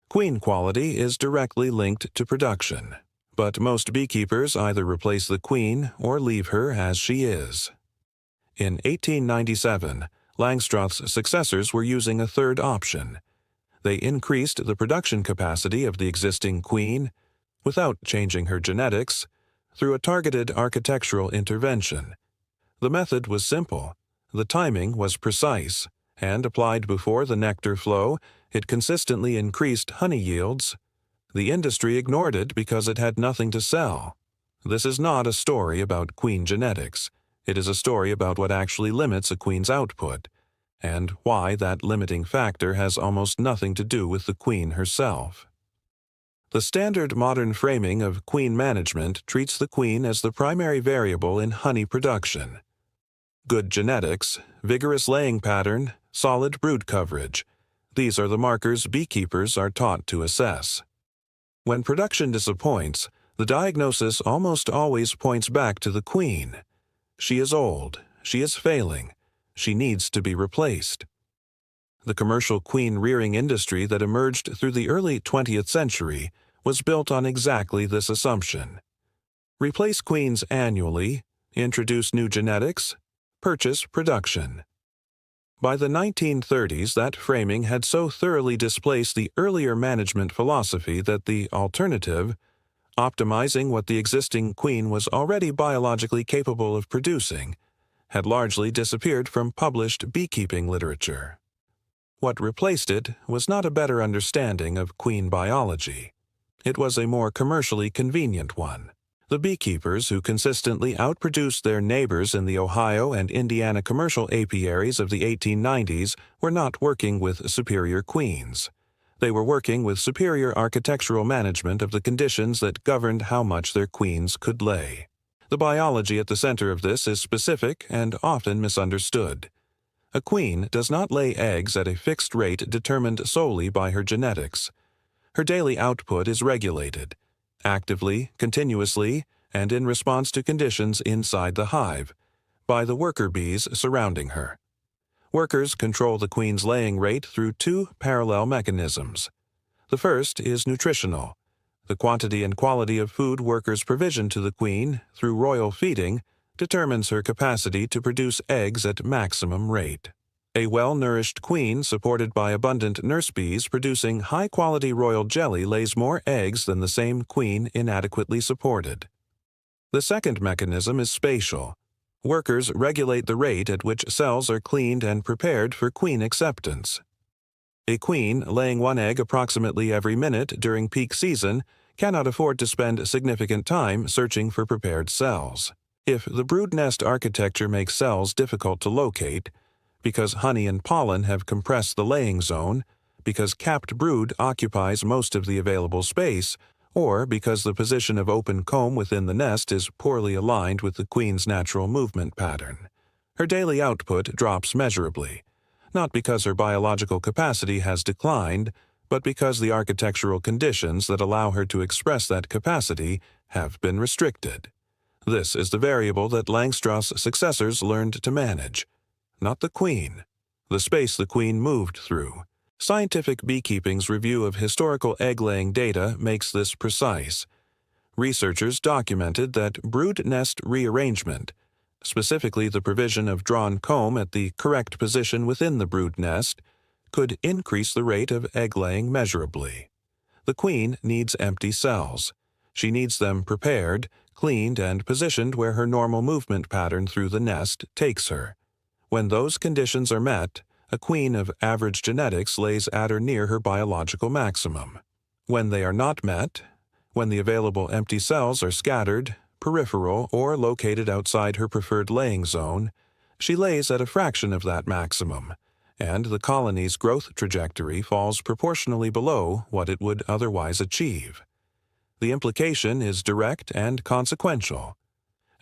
Queen quality is directly linked to production, but most beekeepers either replace the queen or leave her as she is. In 1897, Langstroth's successors were using a third option. They increased the production capacity of the existing queen, without changing her genetics, through a targeted architectural intervention. The method was simple, the timing was precise, and applied before the nectar flow, it consistently increased honey yields. The industry ignored it because it had nothing to sell. This is not a story about queen genetics. It is a story about what actually limits a queen's output, and why that limiting factor has almost nothing to do with the queen herself. The standard modern framing of queen management treats the queen as the primary variable in honey production. Good genetics, vigorous laying pattern, solid brood coverage. These are the markers beekeepers are taught to assess. When production disappoints, the diagnosis almost always points back to the queen. She is old, she is failing, she needs to be replaced. The commercial queen rearing industry that emerged through the early 20th century was built on exactly this assumption. Replace queens annually, introduce new genetics, purchase production. By the 1930s, that framing had so thoroughly displaced the earlier management philosophy that the alternative, optimizing what the existing queen was already biologically capable of producing, had largely disappeared from published beekeeping literature. What replaced it was not a better understanding of queen biology. It was a more commercially convenient one. The beekeepers who consistently outproduced their neighbors in the Ohio and Indiana commercial apiaries of the 1890s were not working with superior queens. They were working with superior architectural management of the conditions that governed how much their queens could lay. The biology at the center of this is specific and often misunderstood. A queen does not lay eggs at a fixed rate determined solely by her genetics. Her daily output is regulated, actively, continuously, and in response to conditions inside the hive, by the worker bees surrounding her. Workers control the queen's laying rate through two parallel mechanisms. The first is nutritional. The quantity and quality of food workers provision to the queen through royal feeding determines her capacity to produce eggs at maximum rate. A well-nourished queen supported by abundant nurse bees producing high-quality royal jelly lays more eggs than the same queen inadequately supported. The second mechanism is spatial. Workers regulate the rate at which cells are cleaned and prepared for queen acceptance. A queen laying one egg approximately every minute during peak season cannot afford to spend significant time searching for prepared cells. If the brood nest architecture makes cells difficult to locate, because honey and pollen have compressed the laying zone, because capped brood occupies most of the available space, or because the position of open comb within the nest is poorly aligned with the queen's natural movement pattern, her daily output drops measurably, not because her biological capacity has declined, but because the architectural conditions that allow her to express that capacity have been restricted. This is the variable that Langstroth's successors learned to manage. Not the queen, the space the queen moved through. Scientific Beekeeping's review of historical egg-laying data makes this precise. Researchers documented that brood nest rearrangement, specifically the provision of drawn comb at the correct position within the brood nest, could increase the rate of egg-laying measurably. The queen needs empty cells. She needs them prepared, cleaned, and positioned where her normal movement pattern through the nest takes her. When those conditions are met, a queen of average genetics lays at or near her biological maximum. When they are not met, when the available empty cells are scattered, peripheral, or located outside her preferred laying zone, she lays at a fraction of that maximum, and the colony's growth trajectory falls proportionally below what it would otherwise achieve. The implication is direct and consequential.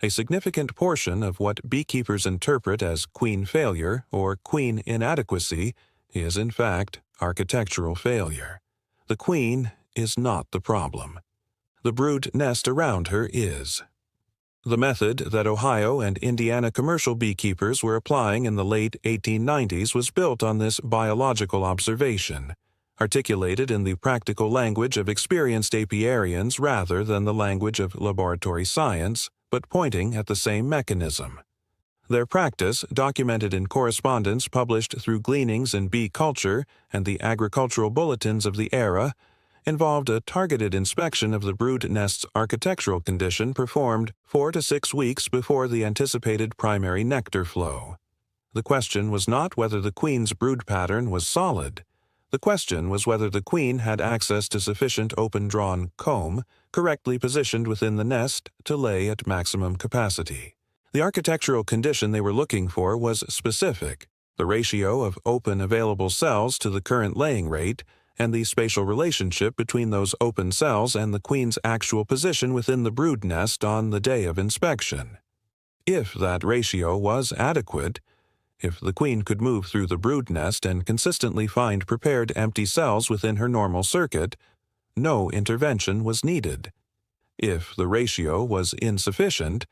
A significant portion of what beekeepers interpret as queen failure or queen inadequacy is in fact architectural failure. The queen is not the problem. The brood nest around her is. The method that Ohio and Indiana commercial beekeepers were applying in the late 1890s was built on this biological observation. articulated in the practical language of experienced apiarians rather than the language of laboratory science, but pointing at the same mechanism. Their practice, documented in correspondence published through Gleanings in Bee Culture and the agricultural bulletins of the era, involved a targeted inspection of the brood nest's architectural condition performed 4 to 6 weeks before the anticipated primary nectar flow. The question was not whether the queen's brood pattern was solid. The question was whether the queen had access to sufficient open-drawn comb, correctly positioned within the nest, to lay at maximum capacity. The architectural condition they were looking for was specific: the ratio of open available cells to the current laying rate, and the spatial relationship between those open cells and the queen's actual position within the brood nest on the day of inspection. If that ratio was adequate, if the queen could move through the brood nest and consistently find prepared empty cells within her normal circuit, no intervention was needed. If the ratio was insufficient,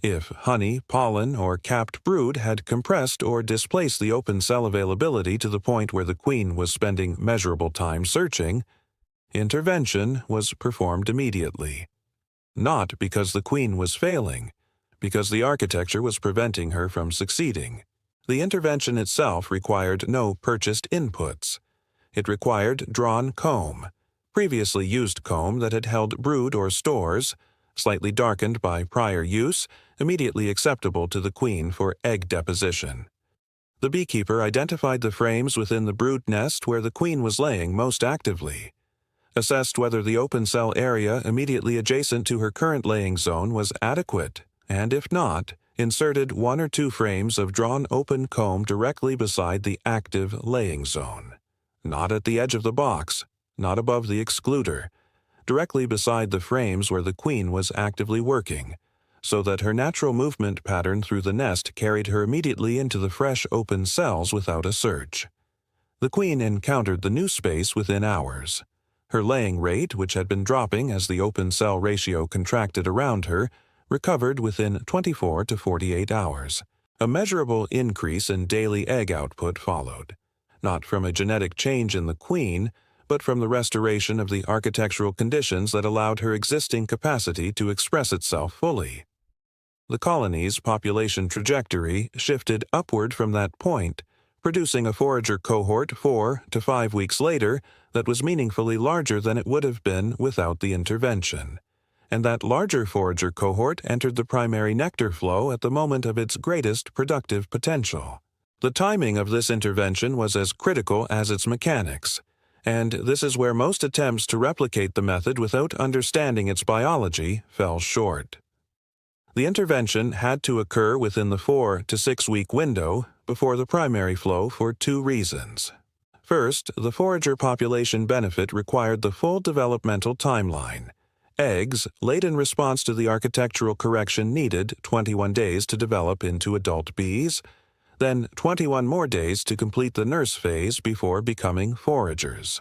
if honey, pollen, or capped brood had compressed or displaced the open cell availability to the point where the queen was spending measurable time searching, intervention was performed immediately. Not because the queen was failing, because the architecture was preventing her from succeeding. The intervention itself required no purchased inputs. It required drawn comb, previously used comb that had held brood or stores, slightly darkened by prior use, immediately acceptable to the queen for egg deposition. The beekeeper identified the frames within the brood nest where the queen was laying most actively, assessed whether the open cell area immediately adjacent to her current laying zone was adequate, and if not, inserted 1 or 2 frames of drawn open comb directly beside the active laying zone. Not at the edge of the box, not above the excluder, directly beside the frames where the queen was actively working, so that her natural movement pattern through the nest carried her immediately into the fresh open cells without a search. The queen encountered the new space within hours. Her laying rate, which had been dropping as the open cell ratio contracted around her, recovered within 24 to 48 hours. A measurable increase in daily egg output followed, not from a genetic change in the queen, but from the restoration of the architectural conditions that allowed her existing capacity to express itself fully. The colony's population trajectory shifted upward from that point, producing a forager cohort 4 to 5 weeks later that was meaningfully larger than it would have been without the intervention. And that larger forager cohort entered the primary nectar flow at the moment of its greatest productive potential. The timing of this intervention was as critical as its mechanics, and this is where most attempts to replicate the method without understanding its biology fell short. The intervention had to occur within the 4 to 6 week window before the primary flow for 2 reasons. First, the forager population benefit required the full developmental timeline. Eggs, laid in response to the architectural correction, needed 21 days to develop into adult bees, then 21 more days to complete the nurse phase before becoming foragers.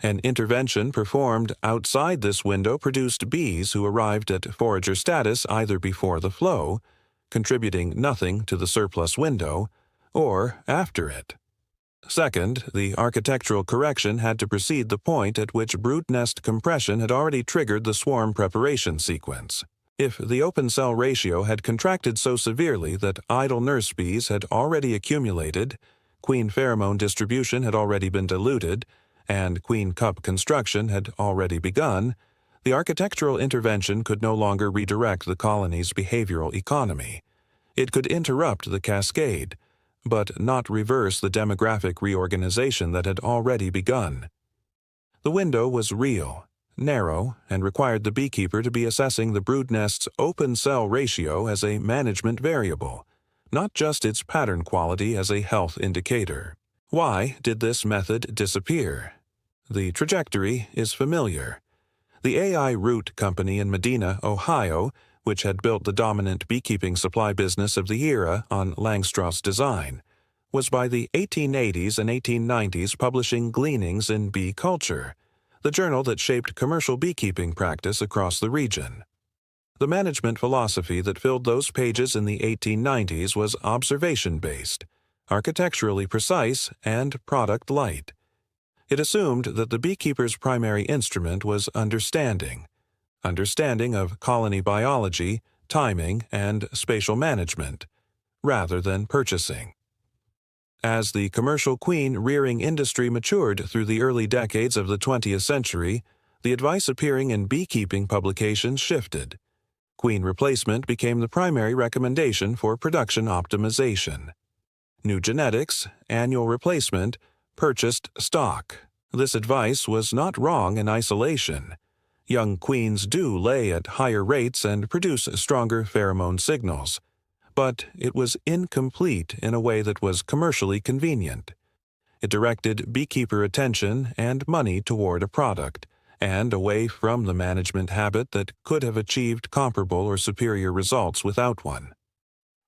An intervention performed outside this window produced bees who arrived at forager status either before the flow, contributing nothing to the surplus window, or after it. Second, the architectural correction had to precede the point at which brood nest compression had already triggered the swarm preparation sequence. If the open cell ratio had contracted so severely that idle nurse bees had already accumulated, queen pheromone distribution had already been diluted, and queen cup construction had already begun, the architectural intervention could no longer redirect the colony's behavioral economy. It could interrupt the cascade, but not reverse the demographic reorganization that had already begun. The window was real, narrow, and required the beekeeper to be assessing the brood nest's open cell ratio as a management variable, not just its pattern quality as a health indicator. Why did this method disappear? The trajectory is familiar. The AI Root Company in Medina, Ohio, which had built the dominant beekeeping supply business of the era on Langstroth's design, was by the 1880s and 1890s publishing Gleanings in Bee Culture, the journal that shaped commercial beekeeping practice across the region. The management philosophy that filled those pages in the 1890s was observation-based, architecturally precise, and product light. It assumed that the beekeeper's primary instrument was understanding of colony biology, timing, and spatial management, rather than purchasing. As the commercial queen rearing industry matured through the early decades of the 20th century, the advice appearing in beekeeping publications shifted. Queen replacement became the primary recommendation for production optimization. New genetics, annual replacement, purchased stock. This advice was not wrong in isolation. Young queens do lay at higher rates and produce stronger pheromone signals, but it was incomplete in a way that was commercially convenient. It directed beekeeper attention and money toward a product, and away from the management habit that could have achieved comparable or superior results without one.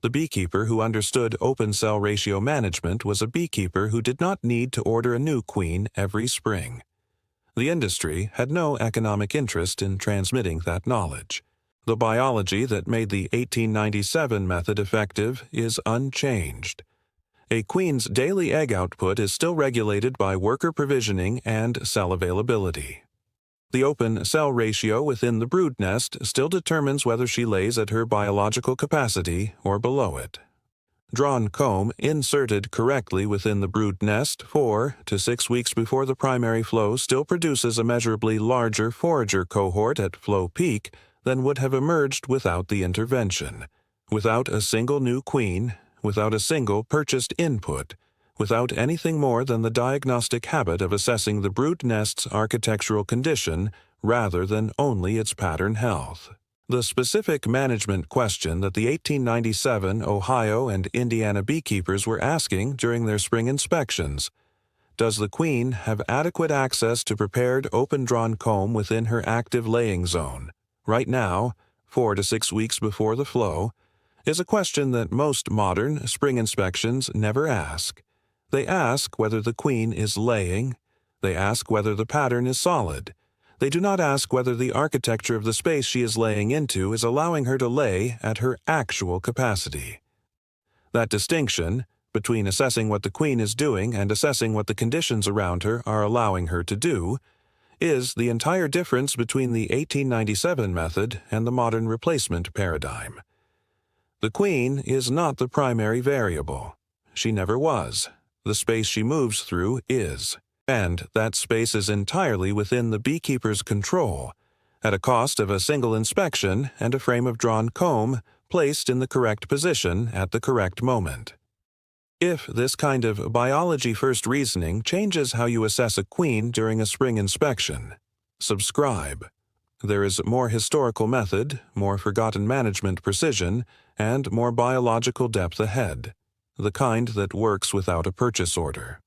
The beekeeper who understood open cell ratio management was a beekeeper who did not need to order a new queen every spring. The industry had no economic interest in transmitting that knowledge. The biology that made the 1897 method effective is unchanged. A queen's daily egg output is still regulated by worker provisioning and cell availability. The open cell ratio within the brood nest still determines whether she lays at her biological capacity or below it. Drawn comb inserted correctly within the brood nest 4 to 6 weeks before the primary flow still produces a measurably larger forager cohort at flow peak than would have emerged without the intervention. Without a single new queen, without a single purchased input, without anything more than the diagnostic habit of assessing the brood nest's architectural condition rather than only its pattern health. The specific management question that the 1897 Ohio and Indiana beekeepers were asking during their spring inspections: does the queen have adequate access to prepared open-drawn comb within her active laying zone, right now, 4 to 6 weeks before the flow, is a question that most modern spring inspections never ask. They ask whether the queen is laying. They ask whether the pattern is solid. They do not ask whether the architecture of the space she is laying into is allowing her to lay at her actual capacity. That distinction, between assessing what the queen is doing and assessing what the conditions around her are allowing her to do, is the entire difference between the 1897 method and the modern replacement paradigm. The queen is not the primary variable. She never was. The space she moves through is, and that space is entirely within the beekeeper's control, at a cost of a single inspection and a frame of drawn comb placed in the correct position at the correct moment. If this kind of biology-first reasoning changes how you assess a queen during a spring inspection, subscribe. There is more historical method, more forgotten management precision, and more biological depth ahead, the kind that works without a purchase order.